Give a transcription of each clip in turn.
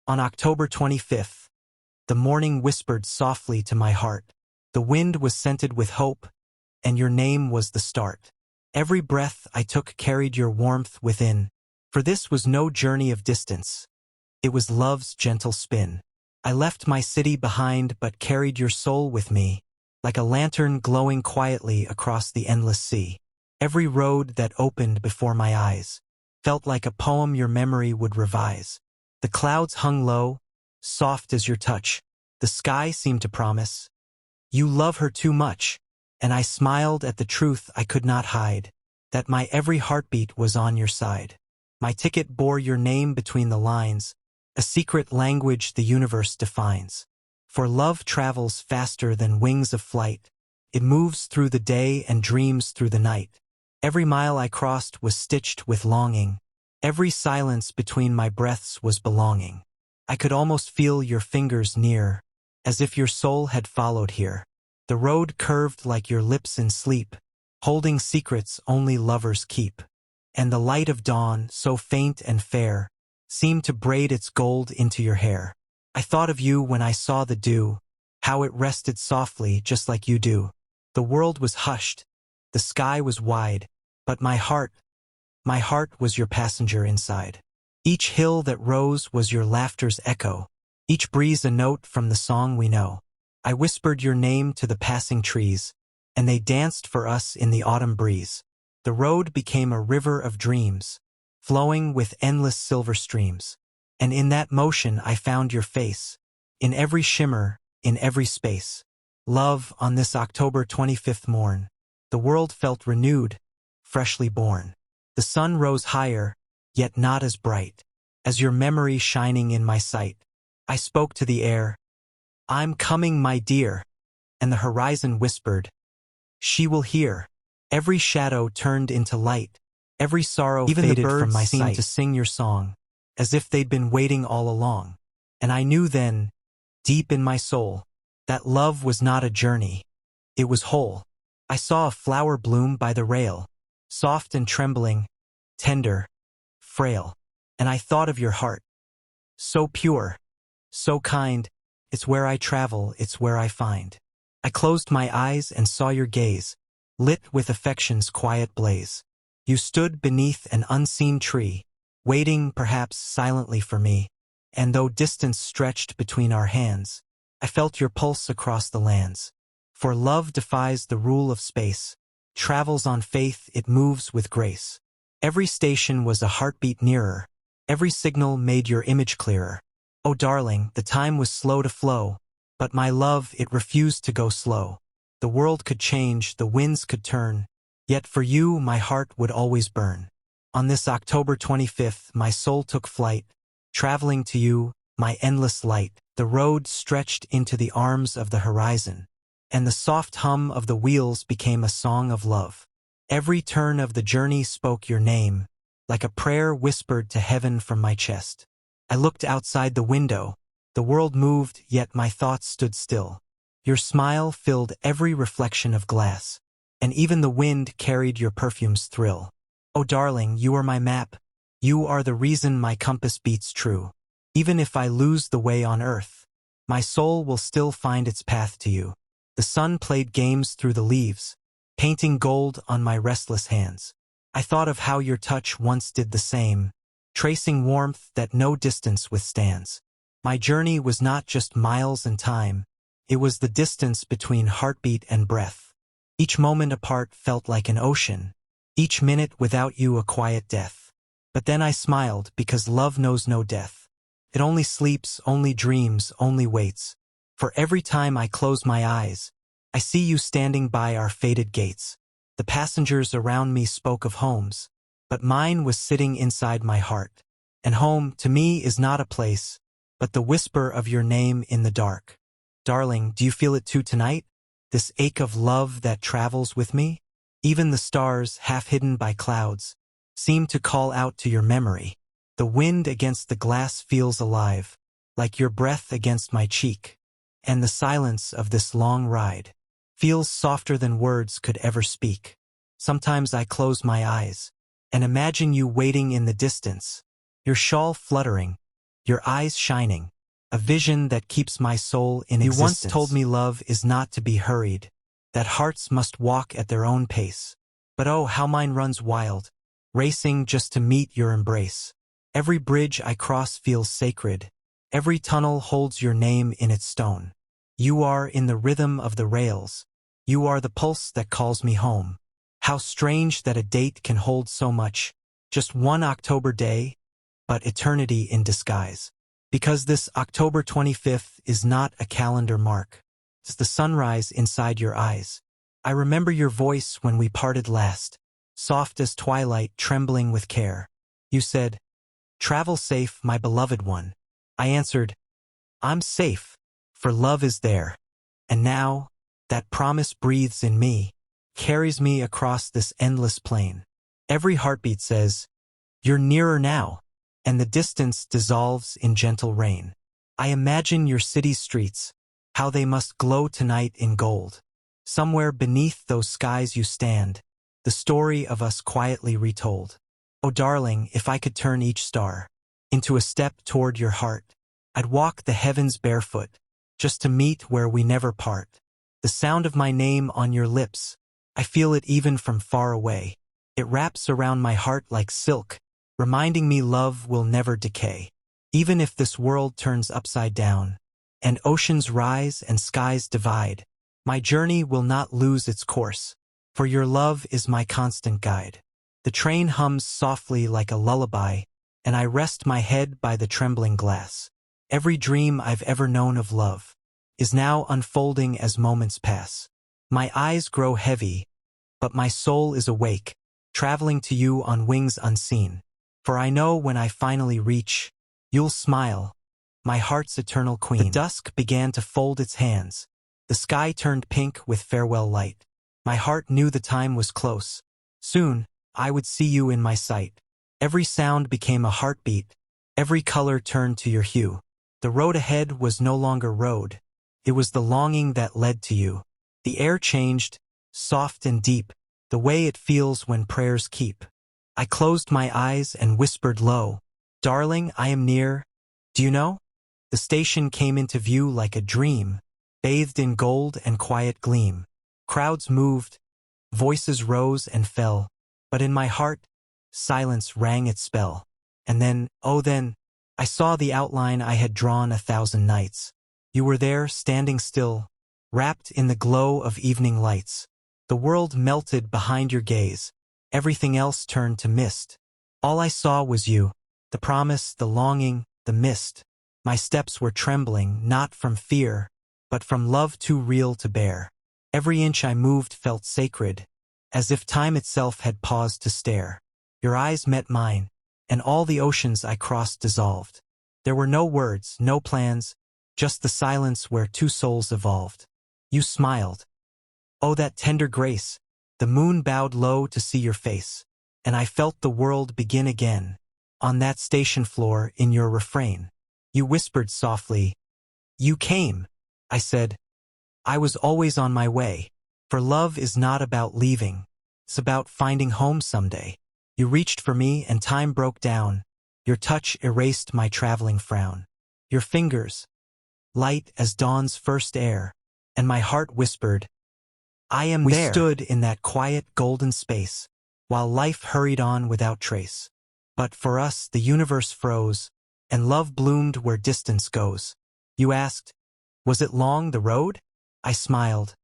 On October 25th, the morning whispered softly to my heart. The wind was scented with hope, and your name was the start. Every breath I took carried your warmth within, for this was no journey of distance. It was love's gentle spin. I left my city behind but carried your soul with me, like a lantern glowing quietly across the endless sea. Every road that opened before my eyes felt like a poem your memory would revise. The clouds hung low, soft as your touch. The sky seemed to promise, "You love her too much." And I smiled at the truth I could not hide, that my every heartbeat was on your side. My ticket bore your name between the lines, a secret language the universe defines. For love travels faster than wings of flight. It moves through the day and dreams through the night. Every mile I crossed was stitched with longing. Every silence between my breaths was belonging. I could almost feel your fingers near, as if your soul had followed here. The road curved like your lips in sleep, holding secrets only lovers keep. And the light of dawn, so faint and fair, seemed to braid its gold into your hair. I thought of you when I saw the dew, how it rested softly just like you do. The world was hushed, the sky was wide, but my heart was your passenger inside. Each hill that rose was your laughter's echo, each breeze a note from the song we know. I whispered your name to the passing trees, and they danced for us in the autumn breeze. The road became a river of dreams, flowing with endless silver streams. And in that motion I found your face, in every shimmer, in every space. Love, on this October 25th morn, the world felt renewed, freshly born. The sun rose higher, yet not as bright, as your memory shining in my sight. I spoke to the air, "I'm coming, my dear," and the horizon whispered, "She will hear." Every shadow turned into light, every sorrow faded from my sight. Even the birds seemed to sing your song, as if they'd been waiting all along. And I knew then, deep in my soul, that love was not a journey, it was whole. I saw a flower bloom by the rail, soft and trembling, tender, frail. And I thought of your heart, so pure, so kind. It's where I travel, it's where I find. I closed my eyes and saw your gaze, lit with affection's quiet blaze. You stood beneath an unseen tree, waiting perhaps silently for me. And though distance stretched between our hands, I felt your pulse across the lands. For love defies the rule of space, travels on faith, it moves with grace. Every station was a heartbeat nearer, every signal made your image clearer. Oh darling, the time was slow to flow, but my love, it refused to go slow. The world could change, the winds could turn, yet for you my heart would always burn. On this October 25th, my soul took flight, traveling to you, my endless light. The road stretched into the arms of the horizon, and the soft hum of the wheels became a song of love. Every turn of the journey spoke your name, like a prayer whispered to heaven from my chest. I looked outside the window. The world moved, yet my thoughts stood still. Your smile filled every reflection of glass, and even the wind carried your perfume's thrill. Oh darling, you are my map. You are the reason my compass beats true. Even if I lose the way on earth, my soul will still find its path to you. The sun played games through the leaves, painting gold on my restless hands. I thought of how your touch once did the same, tracing warmth that no distance withstands. My journey was not just miles and time, it was the distance between heartbeat and breath. Each moment apart felt like an ocean, each minute without you a quiet death. But then I smiled because love knows no death. It only sleeps, only dreams, only waits. For every time I close my eyes, I see you standing by our faded gates. The passengers around me spoke of homes, but mine was sitting inside my heart. And home, to me, is not a place, but the whisper of your name in the dark. Darling, do you feel it too tonight? This ache of love that travels with me? Even the stars, half hidden by clouds, seem to call out to your memory. The wind against the glass feels alive, like your breath against my cheek. And the silence of this long ride feels softer than words could ever speak. Sometimes I close my eyes and imagine you waiting in the distance, your shawl fluttering, your eyes shining, a vision that keeps my soul in existence. You once told me love is not to be hurried, that hearts must walk at their own pace. But oh, how mine runs wild, racing just to meet your embrace. Every bridge I cross feels sacred, every tunnel holds your name in its stone. You are in the rhythm of the rails, you are the pulse that calls me home. How strange that a date can hold so much, just one October day, but eternity in disguise. Because this October 25th is not a calendar mark, it's the sunrise inside your eyes. I remember your voice when we parted last, soft as twilight, trembling with care. You said, "Travel safe, my beloved one." I answered, "I'm safe, for love is there." And now, that promise breathes in me, carries me across this endless plain. Every heartbeat says, "You're nearer now," and the distance dissolves in gentle rain. I imagine your city's streets, how they must glow tonight in gold. Somewhere beneath those skies you stand, the story of us quietly retold. Oh darling, if I could turn each star into a step toward your heart, I'd walk the heavens barefoot, just to meet where we never part. The sound of my name on your lips, I feel it even from far away. It wraps around my heart like silk, reminding me love will never decay. Even if this world turns upside down, and oceans rise and skies divide, my journey will not lose its course, for your love is my constant guide. The train hums softly like a lullaby, and I rest my head by the trembling glass. Every dream I've ever known of love is now unfolding as moments pass. My eyes grow heavy, but my soul is awake, traveling to you on wings unseen. For I know when I finally reach, you'll smile, my heart's eternal queen. The dusk began to fold its hands. The sky turned pink with farewell light. My heart knew the time was close. Soon, I would see you in my sight. Every sound became a heartbeat. Every color turned to your hue. The road ahead was no longer road. It was the longing that led to you. The air changed, soft and deep, the way it feels when prayers keep. I closed my eyes and whispered low, "Darling, I am near. Do you know?" The station came into view like a dream, bathed in gold and quiet gleam. Crowds moved, voices rose and fell, but in my heart, silence rang its spell. And then, oh then, I saw the outline I had drawn 1,000 nights. You were there, standing still, wrapped in the glow of evening lights. The world melted behind your gaze. Everything else turned to mist. All I saw was you, the promise, the longing, the mist. My steps were trembling, not from fear, but from love too real to bear. Every inch I moved felt sacred, as if time itself had paused to stare. Your eyes met mine, and all the oceans I crossed dissolved. There were no words, no plans, just the silence where two souls evolved. You smiled. Oh, that tender grace. The moon bowed low to see your face, and I felt the world begin again. On that station floor in your refrain, you whispered softly, "You came." I said, "I was always on my way." For love is not about leaving, it's about finding home someday. You reached for me and time broke down. Your touch erased my traveling frown. Your fingers, light as dawn's first air, and my heart whispered, "I am there." We stood in that quiet golden space, while life hurried on without trace. But for us the universe froze, and love bloomed where distance goes. You asked, "Was it long, the road?" I smiled,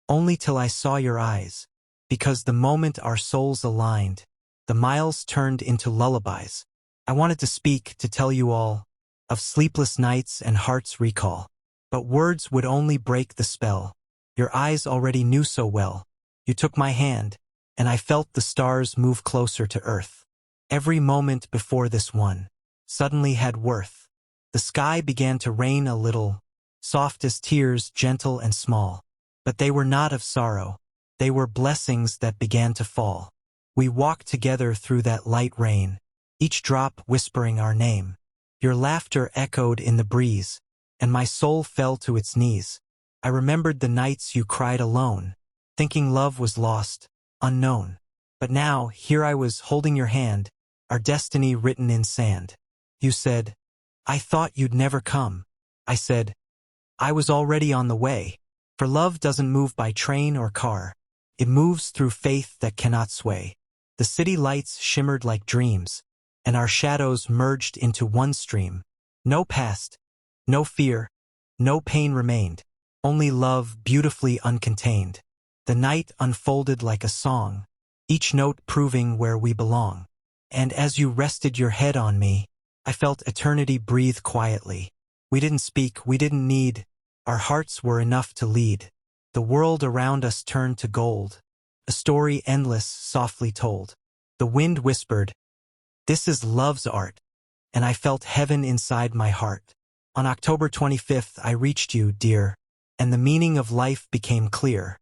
only till I saw your eyes, because the moment our souls aligned, the miles turned into lullabies. I wanted to speak, to tell you all, of sleepless nights and heart's recall. But words would only break the spell. Your eyes already knew so well. You took my hand, and I felt the stars move closer to earth. Every moment before this one suddenly had worth. The sky began to rain a little, soft as tears, gentle and small. But they were not of sorrow. They were blessings that began to fall. We walked together through that light rain, each drop whispering our name. Your laughter echoed in the breeze, and my soul fell to its knees. I remembered the nights you cried alone, thinking love was lost, unknown. But now, here I was holding your hand, our destiny written in sand. You said, I thought you'd never come. I said, I was already on the way. For love doesn't move by train or car. It moves through faith that cannot sway. The city lights shimmered like dreams, and our shadows merged into one stream. No past, no fear, no pain remained. Only love beautifully uncontained. The night unfolded like a song, each note proving where we belong. And as you rested your head on me, I felt eternity breathe quietly. We didn't speak, we didn't need. Our hearts were enough to lead. The world around us turned to gold, a story endless, softly told. The wind whispered, "This is love's art," and I felt heaven inside my heart. On October 25th, I reached you, dear, and the meaning of life became clear.